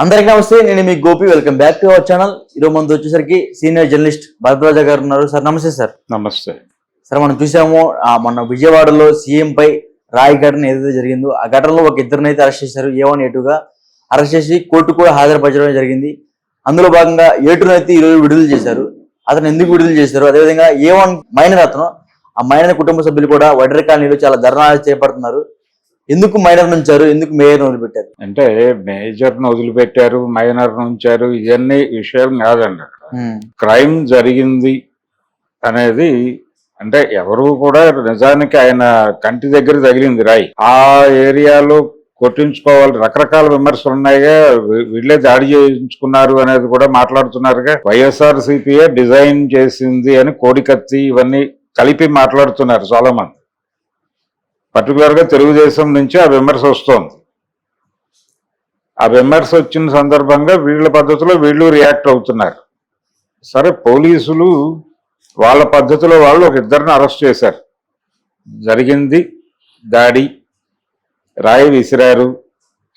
అందరికీ నమస్తే. నేను మీ Gopi. Welcome back to our channel. ఈరోజు ముందు వచ్చేసరికి సీనియర్ జర్నలిస్ట్ భరద్వాజ గారు ఉన్నారు. సార్ నమస్తే. సార్ నమస్తే. సార్ మనం చూసాము మొన్న విజయవాడలో సీఎం పై రాయి ఘటన ఏదైతే జరిగిందో ఆ ఘటనలో ఒక ఇద్దరిని అయితే అరెస్ట్ చేశారు. A1 A2గా అరెస్ట్ చేసి కోర్టు కూడా హాజరుపరచడం జరిగింది. అందులో భాగంగా A2ను అయితే ఈరోజు విడుదల చేశారు. అతను ఎందుకు విడుదల చేశారు, అదేవిధంగా A1 మైనర్ అతను, ఆ మైనర్ కుటుంబ సభ్యులు కూడా వడ్డెర కాలనీలో చాలా ధర్నాలు చేపడుతున్నారు. ఎందుకు మైనర్ ఉంచారు, ఎందుకు మేయర్ వదిలిపెట్టారు? అంటే మేజర్ ను వదిలిపెట్టారు, మైనర్ ఉంచారు, ఇవన్నీ విషయం కాదండి. క్రైమ్ జరిగింది అనేది అంటే ఎవరు కూడా నిజానికి ఆయన కంటి దగ్గర తగిలింది రాయి, ఆ ఏరియాలో కొట్టించుకోవాలి. రకరకాల విమర్శలు ఉన్నాయిగా, వీళ్ళే దాడి చేయించుకున్నారు అనేది కూడా మాట్లాడుతున్నారుగా. వైఎస్ఆర్సీపీఏ డిజైన్ చేసింది అని కోడికత్తి ఇవన్నీ కలిపి మాట్లాడుతున్నారు చాలా మంది. పర్టికులర్ గా తెలుగుదేశం నుంచి ఆ విమర్శ వస్తోంది. ఆ విమర్శ వచ్చిన సందర్భంగా వీళ్ళ పద్ధతిలో వీళ్ళు రియాక్ట్ అవుతున్నారు. సరే, పోలీసులు వాళ్ళ పద్ధతిలో వాళ్ళు ఒక ఇద్దరిని అరెస్ట్ చేశారు. జరిగింది దాడి, రాయి విసిరారు,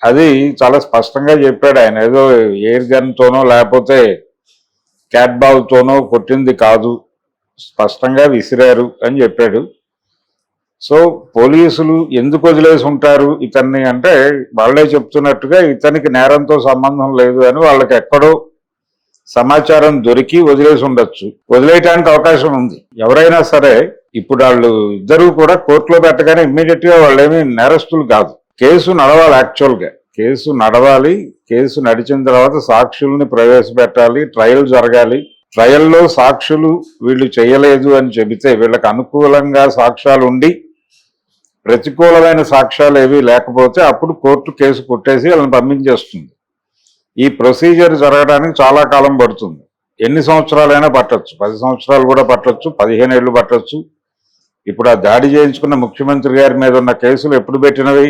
అది చాలా స్పష్టంగా చెప్పాడు ఆయన. ఏదో ఎయిర్ గన్ తోనో లేకపోతే క్యాట్ బాల్ తోనో కొట్టింది కాదు, స్పష్టంగా విసిరారు అని చెప్పాడు. సో పోలీసులు ఎందుకు వదిలేసి ఉంటారు ఇతన్ని అంటే, వాళ్ళే చెప్తున్నట్టుగా ఇతనికి నేరంతో సంబంధం లేదు అని వాళ్ళకి ఎక్కడో సమాచారం దొరికి వదిలేసి ఉండొచ్చు. వదిలేయటానికి అవకాశం ఉంది. ఎవరైనా సరే ఇప్పుడు వాళ్ళు ఇద్దరు కూడా కోర్టులో పెట్టగానే ఇమ్మీడియట్ గా వాళ్ళేమీ నేరస్తులు కాదు. కేసు నడవాలి. యాక్చువల్ గా కేసు నడవాలి. కేసు నడిచిన తర్వాత సాక్షుల్ని ప్రవేశపెట్టాలి, ట్రయల్ జరగాలి. ట్రయల్లో సాక్షులు వీళ్ళు చేయలేదు అని చెబితే, వీళ్ళకి అనుకూలంగా సాక్ష్యాలు ఉండి ప్రతికూలమైన సాక్ష్యాలు ఏవి లేకపోతే అప్పుడు కోర్టు కేసు కొట్టేసి వాళ్ళని పంపించేస్తుంది. ఈ ప్రొసీజర్ జరగడానికి చాలా కాలం పడుతుంది. ఎన్ని సంవత్సరాలైనా పట్టొచ్చు, 10 సంవత్సరాలు కూడా పట్టొచ్చు, 15 ఏళ్ళు పట్టొచ్చు. ఇప్పుడు ఆ దాడి చేయించుకున్న ముఖ్యమంత్రి గారి మీద ఉన్న కేసులు ఎప్పుడు పెట్టినవి?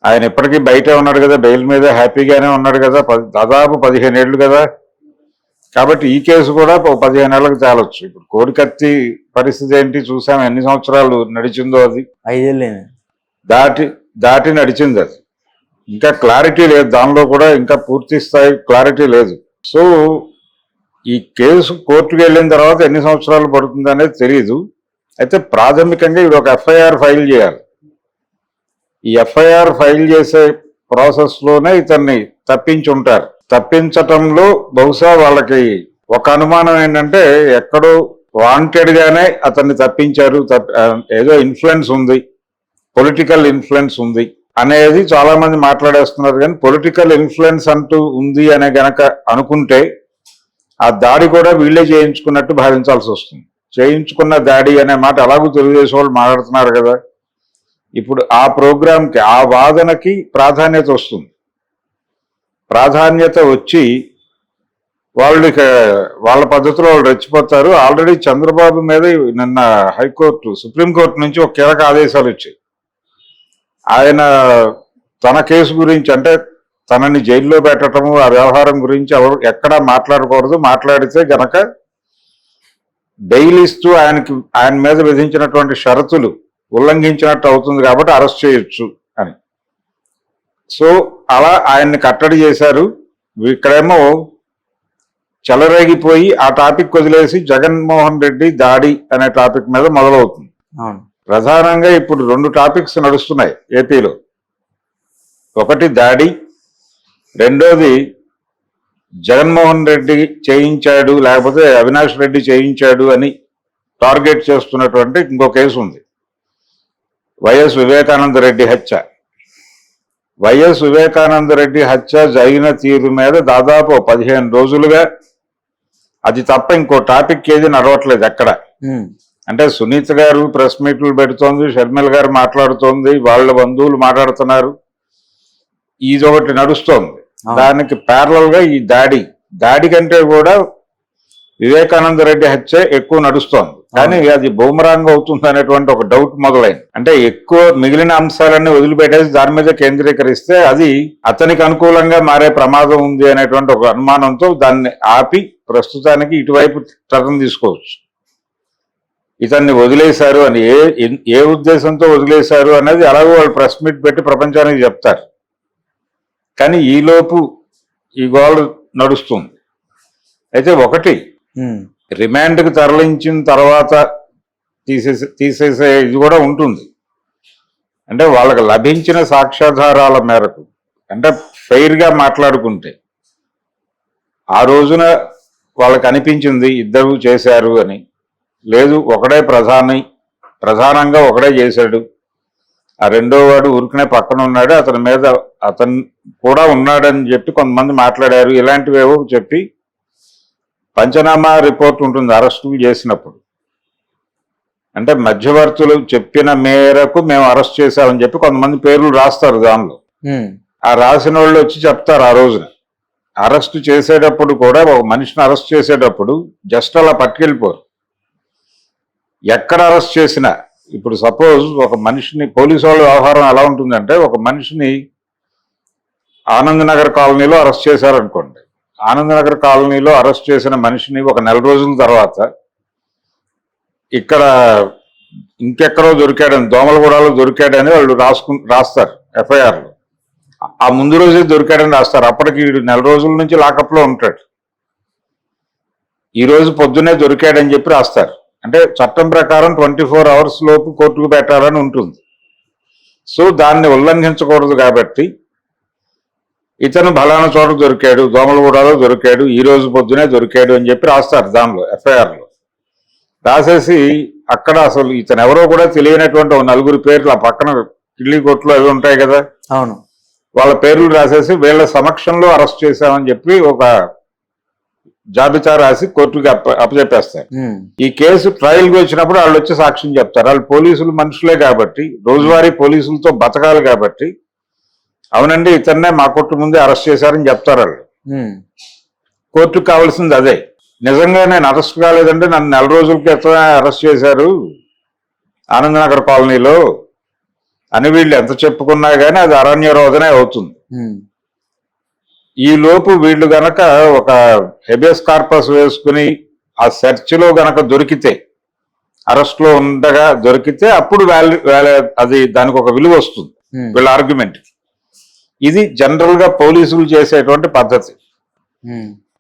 ఆయన ఇప్పటికీ బయటే ఉన్నాడు కదా, బెయిల్ మీద హ్యాపీగానే ఉన్నాడు కదా, దాదాపు 15 ఏళ్ళు కదా. కాబట్టి ఈ కేసు కూడా 15 ఏళ్ళకి తేలొచ్చు. ఇప్పుడు కోడికత్తి పరిస్థితి ఏంటి చూసాం, ఎన్ని సంవత్సరాలు నడిచిందో. అది 5 ఏళ్ళేనా దాటి నడిచింది. అది ఇంకా క్లారిటీ లేదు, దానిలో కూడా ఇంకా పూర్తి స్థాయి క్లారిటీ లేదు. సో ఈ కేసు కోర్టుకు వెళ్ళిన తర్వాత ఎన్ని సంవత్సరాలు పడుతుంది అనేది తెలియదు. అయితే ప్రాథమికంగా ఇది ఒక FIR ఫైల్ చేయాలి. ఈ FIR ఫైల్ చేసే ప్రాసెస్ లోనే ఇతన్ని తప్పించి ఉంటారు. తప్పించటంలో బహుశా వాళ్ళకి ఒక అనుమానం ఏంటంటే, ఎక్కడో వాంటెడ్ గానే అతన్ని తప్పించారు, ఏదో ఇన్ఫ్లుయెన్స్ ఉంది, పొలిటికల్ ఇన్ఫ్లుయెన్స్ ఉంది అనేది చాలా మంది మాట్లాడేస్తున్నారు. కానీ పొలిటికల్ ఇన్ఫ్లుయెన్స్ అంటూ ఉంది అనే గనక అనుకుంటే ఆ దాడి కూడా వీళ్ళే చేయించుకున్నట్టు భావించాల్సి వస్తుంది. చేయించుకున్న దాడి అనే మాట అలాగూ తెలుగుదేశం వాళ్ళు మాట్లాడుతున్నారు కదా. ఇప్పుడు ఆ ప్రోగ్రాంకి, ఆ వాదనకి ప్రాధాన్యత వస్తుంది. ప్రాధాన్యత వచ్చి వాళ్ళు వాళ్ళ పద్ధతిలో వాళ్ళు రెచ్చిపోతారు. ఆల్రెడీ చంద్రబాబు మీద నిన్న హైకోర్టు, సుప్రీంకోర్టు నుంచి ఒక కీలక ఆదేశాలు వచ్చాయి. ఆయన తన కేసు గురించి, అంటే తనని జైల్లో పెట్టడము, ఆ వ్యవహారం గురించి ఎవరు ఎక్కడా మాట్లాడకూడదు. మాట్లాడితే గనక బెయిల్ ఇస్తూ ఆయన మీద విధించినటువంటి షరతులు ఉల్లంఘించినట్టు అవుతుంది కాబట్టి అరెస్ట్ చేయొచ్చు అని. సో అలా ఆయన్ని కట్టడి చేశారు. ఇక్కడేమో చెలరేగిపోయి ఆ టాపిక్ వదిలేసి జగన్మోహన్ రెడ్డి దాడి అనే టాపిక్ మీద మొదలవుతుంది. ప్రధానంగా ఇప్పుడు 2 టాపిక్స్ నడుస్తున్నాయి ఏపీలో. ఒకటి దాడి, రెండోది జగన్మోహన్ రెడ్డి చేయించాడు లేకపోతే అవినాష్ రెడ్డి చేయించాడు అని టార్గెట్ చేస్తున్నటువంటి ఇంకో కేసు ఉంది, వైఎస్ వివేకానంద రెడ్డి హత్య. వైఎస్ వివేకానంద రెడ్డి హత్య జరిగిన తీరు మీద దాదాపు 15 రోజులుగా అది తప్ప ఇంకో టాపిక్ ఏది నడవట్లేదు ఎక్కడ. అంటే సునీత గారు ప్రెస్ మీట్లు పెడుతోంది, షర్మిల గారు మాట్లాడుతోంది, వాళ్ళ బంధువులు మాట్లాడుతున్నారు, ఇది ఒకటి నడుస్తోంది. దానికి ప్యారలల్ గా ఈ దాడి కంటే కూడా వివేకానంద రెడ్డి హత్య ఎక్కువ నడుస్తోంది. కానీ అది బూమరాంగ్ అవుతుంది అనేటువంటి ఒక డౌట్ మొదలైంది. అంటే ఎక్కువ మిగిలిన అంశాలన్నీ వదిలిపెట్టేసి దాని మీద కేంద్రీకరిస్తే అది అతనికి అనుకూలంగా మారే ప్రమాదం ఉంది అనేటువంటి ఒక అనుమానంతో దాన్ని ఆపి ప్రస్తుతానికి ఇటువైపు టర్న్ తీసుకోవచ్చు. ఇతన్ని వదిలేశారు అని ఏ ఉద్దేశంతో వదిలేశారు అనేది అలాగే వాళ్ళు ప్రెస్ మీట్ పెట్టి ప్రపంచానికి చెప్తారు. కానీ ఈలోపు ఈ గోళ నడుస్తుంది. అయితే ఒకటి రిమాండ్కి తరలించిన తర్వాత తీసేసే ఇది కూడా ఉంటుంది. అంటే వాళ్ళకి లభించిన సాక్ష్యాధారాల మేరకు, అంటే ఫెయిర్గా మాట్లాడుకుంటే, ఆ రోజున వాళ్ళకి అనిపించింది ఇద్దరు చేశారు అని, లేదు ఒకడే ప్రధానంగా ఒకడే చేశాడు, ఆ రెండో వాడు ఉరికినే పక్కన ఉన్నాడు, అతను కూడా ఉన్నాడని చెప్పి కొంతమంది మాట్లాడారు. ఇలాంటివేవో చెప్పి పంచనామా రిపోర్ట్ ఉంటుంది అరెస్టులు చేసినప్పుడు. అంటే మధ్యవర్తులు చెప్పిన మేరకు మేము అరెస్ట్ చేశామని చెప్పి కొంతమంది పేర్లు రాస్తారు దానిలో. ఆ రాసిన వాళ్ళు వచ్చి చెప్తారు ఆ రోజున. అరెస్ట్ చేసేటప్పుడు కూడా ఒక మనిషిని అరెస్ట్ చేసేటప్పుడు జస్ట్ అలా పట్టుకెళ్ళిపోరు. ఎక్కడ అరెస్ట్ చేసినా, ఇప్పుడు సపోజ్ ఒక మనిషిని, పోలీసు వాళ్ళ వ్యవహారం ఎలా ఉంటుందంటే, ఒక మనిషిని ఆనంద్ నగర్ కాలనీలో అరెస్ట్ చేశారనుకోండి. ఆనంద్ నగర్ కాలనీలో అరెస్ట్ చేసిన మనిషిని ఒక నెల రోజుల తర్వాత ఇక్కడ ఇంకెక్కడో దొరికాడని, దోమలగూడలో దొరికాడని వాళ్ళు రాస్తారు ఎఫ్ఐఆర్లో. ఆ ముందు రోజే దొరికాడని రాస్తారు. అప్పటికి నెల రోజుల నుంచి లాకప్లో ఉంటాడు. ఈ రోజు పొద్దునే దొరికాడని చెప్పి రాస్తారు. అంటే చట్టం ప్రకారం 24 hours లోపు కోర్టుకు పెట్టాలని ఉంటుంది. సో దాన్ని ఉల్లంఘించకూడదు కాబట్టి ఇతను బలానా చోట దొరికాడు, దోమలగూడలో దొరికాడు, ఈ రోజు పొద్దునే దొరికాడు అని చెప్పి రాస్తారు దానిలో, ఎఫ్ఐఆర్లో. రాసేసి అక్కడ అసలు ఇతను ఎవరో కూడా తెలియనటువంటి ఒక 4 పేర్లు ఆ పక్కన కిళ్ళి కొట్లు అవి ఉంటాయి కదా, అవును, వాళ్ళ పేర్లు రాసేసి వీళ్ళ సమక్షంలో అరెస్ట్ చేశామని చెప్పి ఒక జాబితా రాసి కోర్టుకి అప్పచెప్పేస్తారు. ఈ కేసు ట్రయల్కి వచ్చినప్పుడు వాళ్ళు వచ్చి సాక్ష్యం చెప్తారు. వాళ్ళు పోలీసులు మనుషులే కాబట్టి, రోజువారీ పోలీసులతో బతకాలి కాబట్టి, అవునండి ఇతన్నే మా కోర్టు ముందే అరెస్ట్ చేశారని చెప్తారు వాళ్ళు. కోర్టుకు కావాల్సింది అదే. నిజంగా నేను అరెస్ట్ కాలేదంటే నన్ను నెల రోజుల క్రితమే అరెస్ట్ చేశారు ఆనందనగర్ కాలనీలో అని వీళ్ళు ఎంత చెప్పుకున్నా కానీ అది అరణ్యరోధనే అవుతుంది. ఈ లోపు వీళ్ళు గనక ఒక హెబియస్ కార్పస్ వేసుకుని ఆ సెర్చ్లో గనక దొరికితే, అరెస్ట్లో ఉండగా దొరికితే, అప్పుడు అది దానికి ఒక విలువ వస్తుంది వీళ్ళ ఆర్గ్యుమెంట్. ఇది జనరల్ గా పోలీసులు చేసేటువంటి పద్ధతి.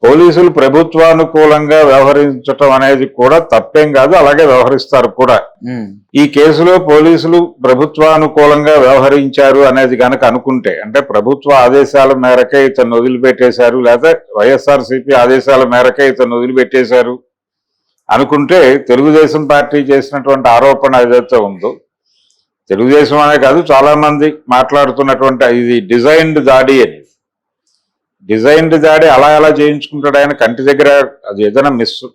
పోలీసులు ప్రభుత్వానుకూలంగా వ్యవహరించటం అనేది కూడా తప్పేం కాదు, అలాగే వ్యవహరిస్తారు కూడా. ఈ కేసులో పోలీసులు ప్రభుత్వానుకూలంగా వ్యవహరించారు అనేది గనక అనుకుంటే, అంటే ప్రభుత్వ ఆదేశాల మేరకే ఇతను వదిలిపెట్టేశారు, లేదా వైఎస్ఆర్సీపీ ఆదేశాల మేరకే ఇతను వదిలిపెట్టేశారు అనుకుంటే, తెలుగుదేశం పార్టీ చేసినటువంటి ఆరోపణ ఏదైతే ఉందో, తెలుగుదేశం అనే కాదు చాలా మంది మాట్లాడుతున్నటువంటి ఇది డిజైన్డ్ దాడి అని. డిజైన్డ్ దాడి అలా ఎలా చేయించుకుంటాడు ఆయన? కంటి దగ్గర అది ఏదైనా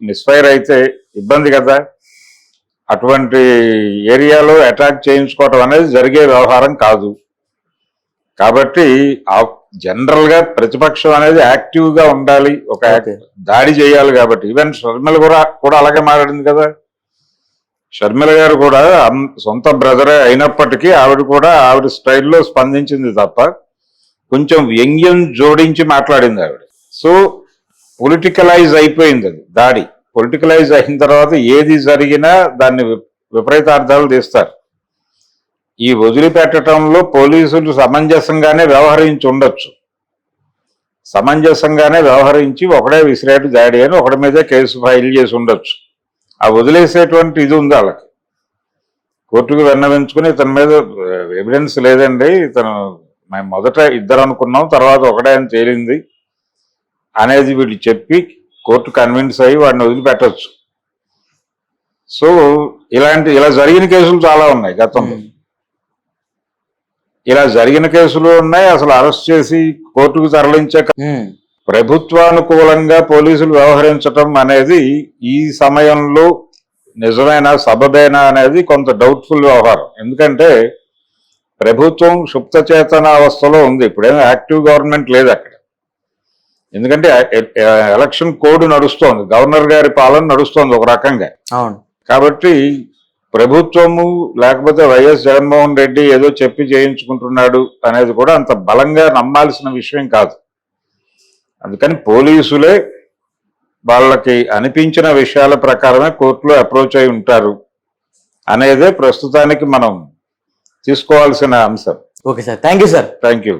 మిస్ఫైర్ అయితే ఇబ్బంది కదా. అటువంటి ఏరియాలో అటాక్ చేయించుకోవటం అనేది జరిగే వ్యవహారం కాదు. కాబట్టి జనరల్ గా ప్రతిపక్షం అనేది యాక్టివ్ గా ఉండాలి, ఒక దాడి చేయాలి. కాబట్టి ఈవెన్ షర్మిల కూడా అలాగే మాట్లాడింది కదా. షర్మిల గారు కూడా సొంత బ్రదరే అయినప్పటికీ ఆవిడ స్టైల్లో స్పందించింది తప్ప కొంచెం వ్యంగ్యం జోడించి మాట్లాడింది ఆవిడ. సో పొలిటికలైజ్ అయిపోయింది అది దాడి. పొలిటికలైజ్ అయిన తర్వాత ఏది జరిగినా దాన్ని విపరీతార్థాలు తీస్తారు. ఈ వదిలిపెట్టడంలో పోలీసులు సమంజసంగానే వ్యవహరించి ఉండొచ్చు, సమంజసంగానే వ్యవహరించి ఒకడే విసిరేటు దాడి అని ఒకటి మీదే కేసు ఫైల్ చేసి ఉండొచ్చు. ఆ వదిలేసేటువంటి ఇది ఉంది వాళ్ళకి. కోర్టుకు విన్నవించుకుని ఇతని మీద ఎవిడెన్స్ లేదండి, ఇతను మేము మొదట ఇద్దరు అనుకున్నాం తర్వాత ఒకటే అని తేలింది అనేది వీళ్ళు చెప్పి కోర్టు కన్విన్స్ అయ్యి వాడిని వదిలిపెట్టచ్చు. సో ఇలా జరిగిన కేసులు చాలా ఉన్నాయి గతంలో. ఇలా జరిగిన కేసులు ఉన్నాయి. అసలు అరెస్ట్ చేసి కోర్టుకు తరలించే ప్రభుత్వానుకూలంగా పోలీసులు వ్యవహరించటం అనేది ఈ సమయంలో నిజమైన సబబేనా అనేది కొంత డౌట్ఫుల్ వ్యవహారం. ఎందుకంటే ప్రభుత్వం సుప్త చేతనావస్థలో ఉంది. ఇప్పుడేమో యాక్టివ్ గవర్నమెంట్ లేదు అక్కడ. ఎందుకంటే ఎలక్షన్ కోడ్ నడుస్తోంది, గవర్నర్ గారి పాలన నడుస్తోంది ఒక రకంగా. కాబట్టి ప్రభుత్వము లేకపోతే వైఎస్ జగన్మోహన్ రెడ్డి ఏదో చెప్పి చేయించుకుంటున్నాడు అనేది కూడా అంత బలంగా నమ్మాల్సిన విషయం కాదు. అందుకని పోలీసులే వాళ్ళకి అనిపించిన విషయాల ప్రకారమే కోర్టులో అప్రోచ్ అయి ఉంటారు అనేదే ప్రస్తుతానికి మనం తీసుకోవాల్సిన అంశం. Okay sir, thank you sir. Thank you.